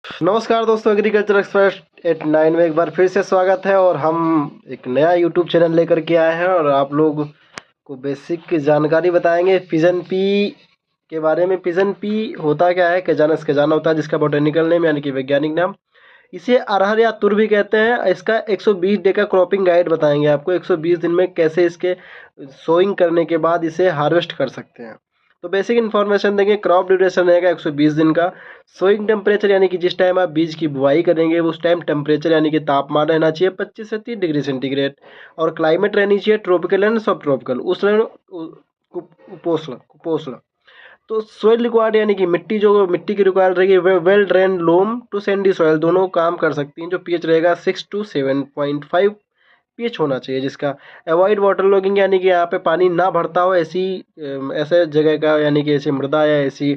नमस्कार दोस्तों, agriculture expert at 9 में एक बार फिर से स्वागत है। और हम एक नया यूट्यूब चैनल लेकर के आए हैं और आप लोग को बेसिक जानकारी बताएंगे पिजन पी के बारे में। पिजन पी होता क्या है, कैजानस कैजाना होता है, जिसका बोटेनिकल नेम यानी कि वैज्ञानिक नाम इसे अरहर या तुर भी कहते हैं। इसका 120 डे का क्रॉपिंग गाइड बताएंगे आपको। 120 दिन में कैसे इसके सोइंग करने के बाद इसे हार्वेस्ट कर सकते हैं। तो बेसिक इन्फॉर्मेशन देंगे। क्रॉप ड्यूरेशन रहेगा 120 दिन का। सोइंग टेम्परेचर यानी कि जिस टाइम आप बीज की बुआई करेंगे उस टाइम टेम्परेचर यानी कि तापमान रहना चाहिए 25 से 30 डिग्री सेंटीग्रेड। और क्लाइमेट रहनी चाहिए ट्रॉपिकल एंड सब ट्रॉपिकल, उष्ण कुपोष्ण कुपोष्ण। तो सॉइल रिक्वायर्ड यानी कि मिट्टी की रिक्वायर्ड रहेगी well drain loam to sandy soil, दोनों काम कर सकती हैं। जो पीएच रहेगा 6 to 7.5 पीएच होना चाहिए जिसका। अवॉइड वाटर लॉगिंग यानी कि यहाँ पे पानी ना भरता हो ऐसे जगह का, यानी कि ऐसी मृदा या ऐसी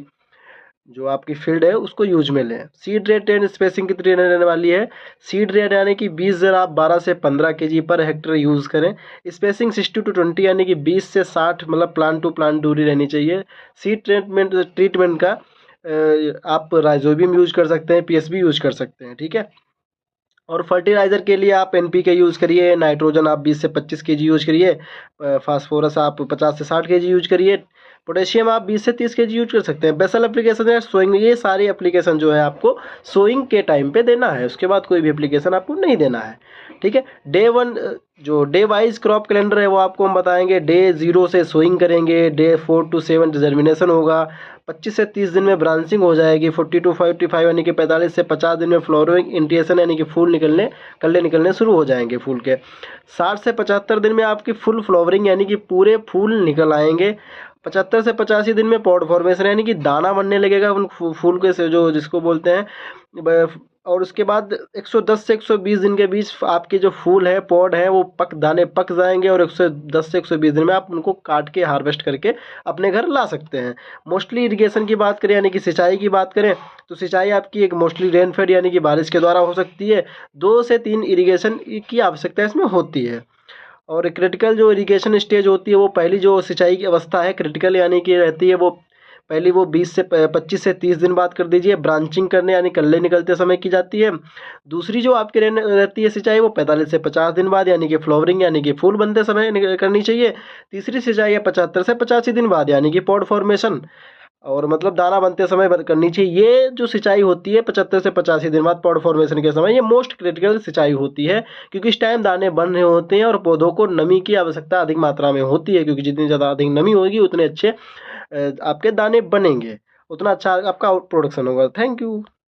जो आपकी फील्ड है उसको यूज में लें। सीड रेट एंड स्पेसिंग कितनी रहने वाली है। सीड रेट यानी कि बीज जरा आप 12 से 15 केजी पर हेक्टेयर यूज़ करें। स्पेसिंग 60 to 20 यानी कि 20 से 60 मतलब प्लांट टू प्लांट दूरी रहनी चाहिए। सीड ट्रीटमेंट का आप राइजोबियम यूज कर सकते हैं, पीएसबी यूज कर सकते हैं, ठीक है। और फर्टिलाइज़र के लिए आप एनपीके यूज़ करिए, नाइट्रोजन आप 20 से 25 केजी यूज करिए, फास्फोरस आप 50 से 60 केजी यूज करिए, पोटेशियम आप 20 से 30 केजी यूज कर सकते हैं। बेसल एप्लीकेशन है सोइंग, ये सारी एप्लीकेशन जो है आपको सोइंग के टाइम पे देना है, उसके बाद कोई भी एप्लीकेशन आपको नहीं देना है, ठीक है। डे 1 जो डे वाइज क्रॉप कैलेंडर है वो आपको हम बताएंगे। डे 0 से सोइंग करेंगे, डे 4 to 7 जर्मिनेशन होगा, 25 से 30 दिन में ब्रांचिंग हो जाएगी, 40 to 55 यानी कि 45 से 50 दिन में फ्लोरिंग इंटिएशन यानी कि फूल कल्ले निकलने शुरू हो जाएंगे फूल के। 60 से 75 दिन में आपकी फुल फ्लावरिंग यानी कि पूरे फूल निकल आएंगे। 75 से 85 दिन में पॉड फॉर्मेशन यानी कि दाना बनने लगेगा उन फूल के से, जो जिसको बोलते हैं और उसके बाद 110 से 120 दिन के बीच आपके जो फूल है पॉड है वो दाने पक जाएंगे और 110 से 120 दिन में आप उनको काट के हार्वेस्ट करके अपने घर ला सकते हैं। मोस्टली इरिगेशन की बात करें यानी कि सिंचाई की बात करें तो सिंचाई आपकी एक मोस्टली रेनफेड यानी कि बारिश के द्वारा हो सकती है। 2 से 3 इरिगेशन की आवश्यकता इसमें होती है। और क्रिटिकल जो इरिगेशन स्टेज होती है वो पहली जो सिंचाई की अवस्था है क्रिटिकल यानी कि रहती है वो पहली वो 25 से 30 दिन बाद कर दीजिए, ब्रांचिंग करने यानी कल्ले निकलते समय की जाती है। दूसरी जो आपकी रहती है सिंचाई वो 45 से 50 दिन बाद यानी कि फ्लावरिंग यानी कि फूल बनते समय करनी चाहिए। तीसरी सिंचाई है 75 से 85 दिन बाद यानी कि पॉड फॉर्मेशन और मतलब दाना बनते समय करनी चाहिए। ये जो सिंचाई होती है 75 से 85 दिन बाद पॉड फॉर्मेशन के समय, ये मोस्ट क्रिटिकल सिंचाई होती है क्योंकि इस टाइम दाने बन रहे होते हैं और पौधों को नमी की आवश्यकता अधिक मात्रा में होती है, क्योंकि जितनी ज़्यादा अधिक नमी होगी उतने अच्छे आपके दाने बनेंगे, उतना अच्छा आपका प्रोडक्शन होगा। Thank you.